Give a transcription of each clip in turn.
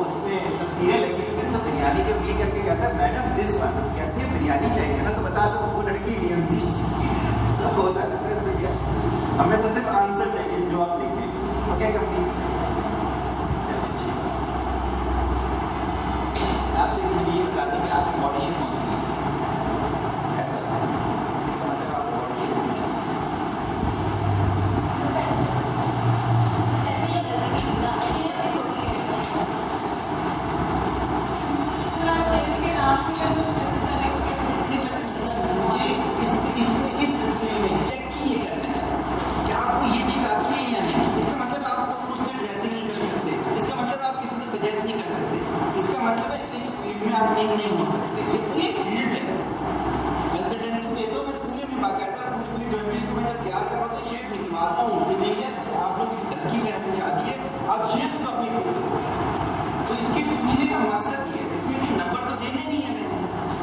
उसमें तस्वीरें लगी थी तो बिरयानी के लिए करके कहता है मैडम दिस वन, कहती है बिरयानी चाहिए ना तो बता दो, वो लड़की इंडियन थी। तो होता है हमें तो सिर्फ आंसर चाहिए जो आप लिख दें। Okay complete. आपसे मुझे ये बता दें कि आपकी बॉडी शेप कौन सी है? इसका मतलब आपकी बॉडी शेप नहीं है। इस सिस्टम में चेक किए करना है कि आपको ये चीज़ आती है या नहीं। इसका मतलब आप उसमें ड्रेसिंग नहीं कर सकते, इसका मतलब आप किसी को सजेस्ट नहीं कर सकते, इसका मतलब है इस फील्ड में आप नहीं हो सकते। ये पूरी एक फील्ड है। रेजिडेंस दे दो, मैं पूरे में बाकायदा पूरी फैमिलीज को मैं जब तैयार कर रहा हूँ तो शेप निकलवाता हूँ कि देखिए आप लोग किसी घर की फैमिली शादी है, आप शेप्स को अपनी करो। तो इसके पूछने का मकसद ये है, इसमें कोई नंबर तो देने नहीं है।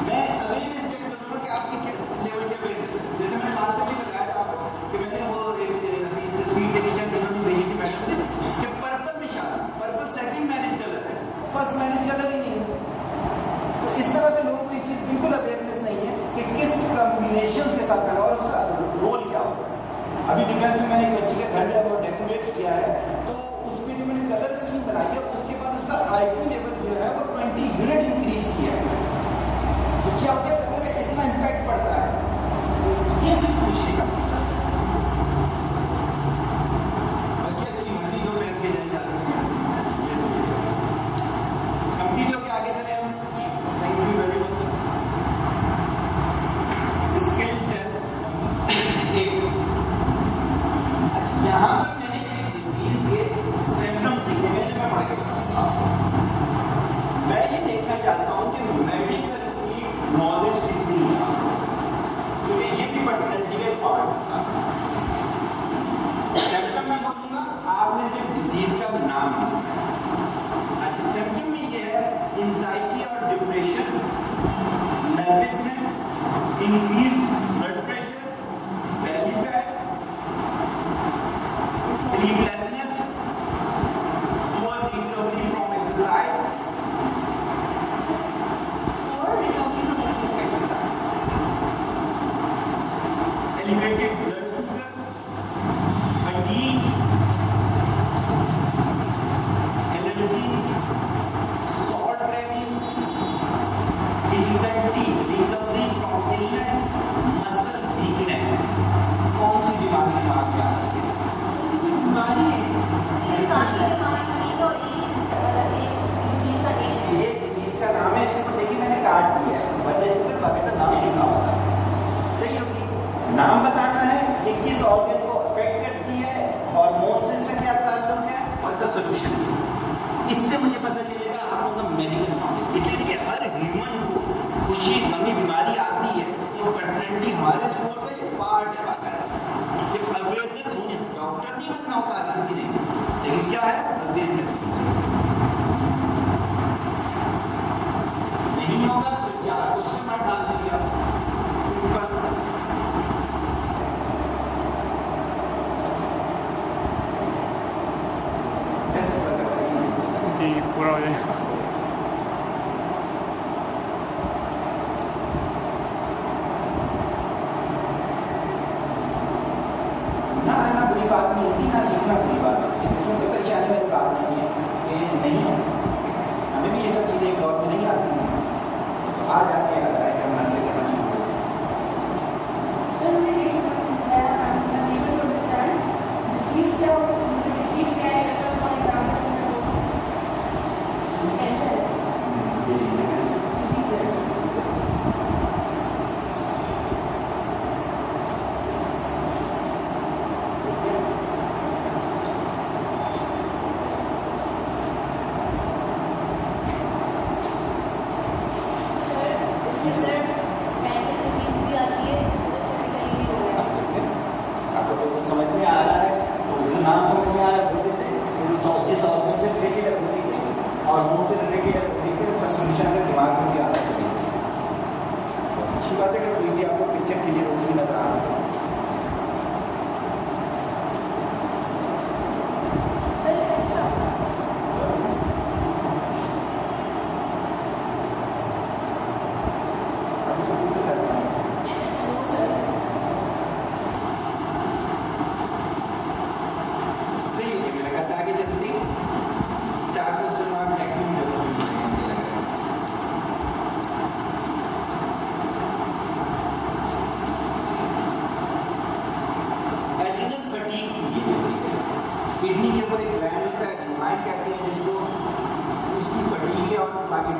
मैं अवेयरनेस चेक करूँगा कि आपके किस लेवल के अवेयरनेस। जैसे मैंने लास्ट में बताया था आपको कि मैंने वो एक तस्वीर के नीचे जिन्होंने भेजी थी मैडम ने कि पर्पल में शादी, पर्पल सेकंड मैरिज कलर है, फर्स्ट मैरिज कलर ही नहीं है। तो इस तरह के लोगों को ये चीज़ बिल्कुल अवेयरनेस नहीं है कि किस कॉम्बिनेशन के साथ करना और उसका रोल क्या हो। अभी डिफेंस में मैंने एक बच्ची के घर में डेकोरेट किया है तो उसमें जो मैंने कलर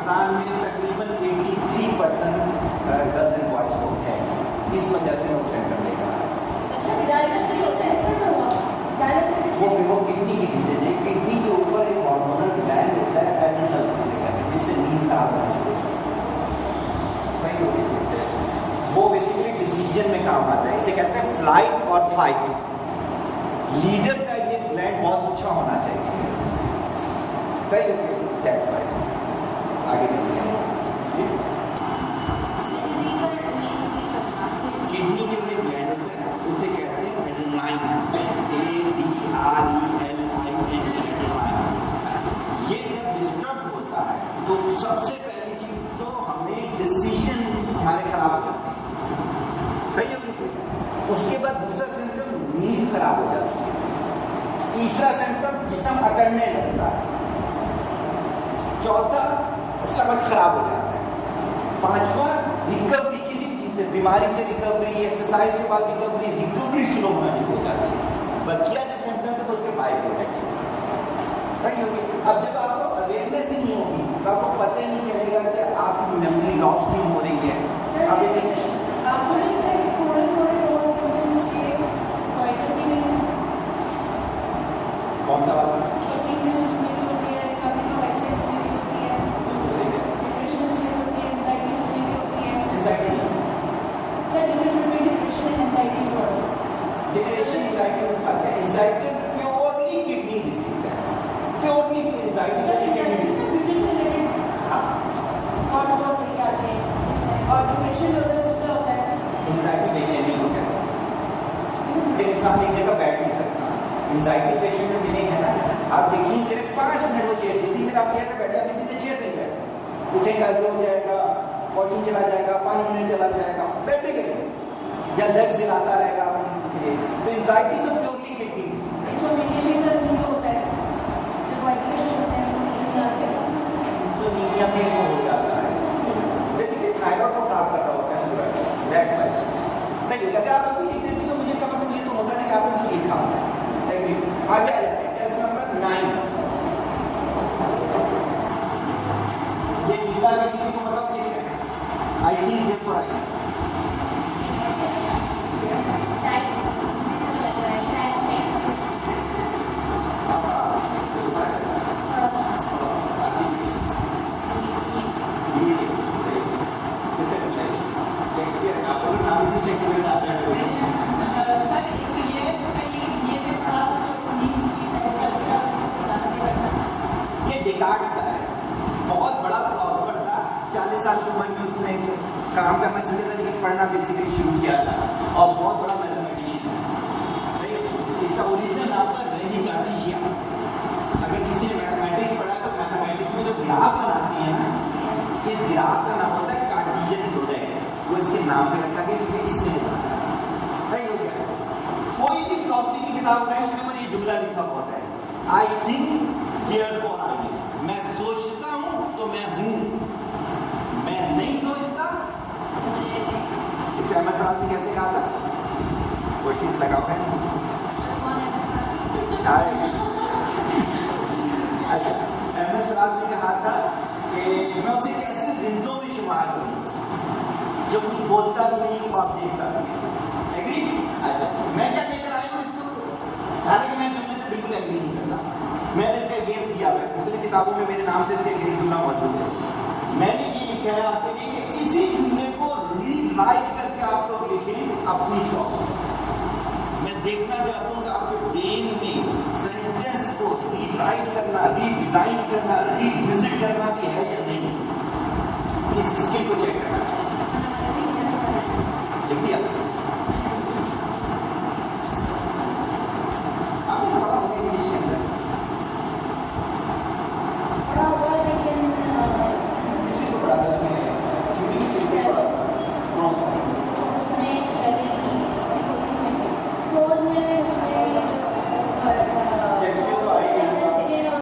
पाकिस्तान में तकरीबन 83% गर्ल्स एंड बॉयज़ को है, इस वजह से वो सेंटर लेकर आया। वो किडनी की डिजीज है, किडनी के ऊपर एक हार्मोनल ग्लैंड होता है एड्रेनल ग्लैंड, जिससे नींद खराब होना शुरू होती है। वो बेसिकली डिसीजन में काम आता है, इसे कहते हैं फ्लाइट और फाइट। लीडर का ये ग्लैंड बहुत अच्छा होना चाहिए, सही हो गया। आगे किडनी के लिए ग्लैंड होता है, उसे कहते हैं एड्रेनालाइन, ADRENALIN, एड्रेनालाइन। ये जब डिस्टर्ब होता है तो सबसे पहली चीज तो हमें डिसीजन हमारे खराब हो जाते हैं, सही हो। उसके बाद दूसरा सिम्टम नींद खराब हो जाती है, तीसरा सिम्टम जिस्म अकड़ने लगता है, चौथा स्टमक खराब हो जाता है, पांचवा रिकवरी किसी चीज से, बीमारी से रिकवरी, एक्सरसाइज के बाद रिकवरी स्लो होना शुरू हो जाती है। बकिया जो सिम्टम थे तो उसके बाई प्रोडक्ट्स सही होगी। अब जब आपको अवेयरनेस ही नहीं होगी तो आपको पता ही नहीं चलेगा कि आपकी मेमोरी लॉस क्यों हो रही है। अब ये कौन सा वाला डिप्रेशन, एंजाइटी में फर्क है। एंजाइटी प्योरली किडनी डिजीज है, प्योरली एंजाइटी किडनी डिजीज और डिप्रेशन होता है एंजाइटी बेचैनी हो जाती है, फिर इंसान एक जगह बैठ नहीं सकता। एंजाइटी पेशेंट में मिले हैं ना, आप देखिए सिर्फ 5 मिनट वो चेयर देती है, आप चेयर पे बैठे, अभी भी चेयर नहीं बैठे, उठेगा जो हो जाएगा, वॉशरूम चला जाएगा, पानी पीने चला जाएगा, बैठेगा या लग जिलाता रहेगा अपनी स्थिति के। तो एंजाइटी तो प्योरली किडनी डिजीज है। होता है जो नीलिया में वो हो जाता है, बेसिकली थायराइड को खराब कर रहा होता है, दैट्स व्हाई। सही है, अगर आप लिख देती तो मुझे कम से कम ये तो होता नहीं कि आपने कुछ लिखा। आगे आ जाते हैं, टेस्ट नंबर 9। ये जीता है, किसी को बताओ किसका है? आई थिंक ये फॉर आई डेकार्ट्स का है, बहुत बड़ा फिलोसोफर था, 40 साल की उम्र में उसने काम करना शुरू किया था, लेकिन पढ़ना बेसिकली शुरू किया था, और बहुत बड़ा मैथमेटिशियन है। इसका ओरिजिनल नाम था रेनी कार्टेशिया। अगर किसी ने मैथमेटिक्स पढ़ा तो मैथमेटिक्स में जो ग्राफ बनाते हैं ना, इस ग्राफ का नाम होता है कार्टेशियन प्रोडक्ट, वो इसके नाम पे रखा गया क्योंकि इसने वो बनाया। सही हो गया। कोई भी फिलोसफी की किताब पढ़े उसके ऊपर ये जुमला लिखा होता है, I think therefore I am. मैं सोचता हूं तो मैं हूं, मैं नहीं सोचता। इसका अहमद फराज ने कैसे कहा था? कोई चीज लगा हुआ है शायद। अच्छा, अहमद फराज ने कहा था कि मैं उसे कैसे जिंदों में शुमार करूं जो कुछ बोलता भी नहीं, वो आप देखता भी नहीं। एग्री? अच्छा, मैं क्या लेकर आया हूँ इसको? हालांकि मैं जुमले से बिल्कुल एग्री नहीं करता, मैंने इसका अगेंस्ट दिया है, दूसरी किताबों में मेरे नाम से इसके अगेंस्ट जुमला मौजूद है। मैंने ये लिखा है आपके लिए कि इसी जुमले को रीराइट करके आप लोग लिखें अपनी फिलॉसफी। मैं देखना चाहता हूँ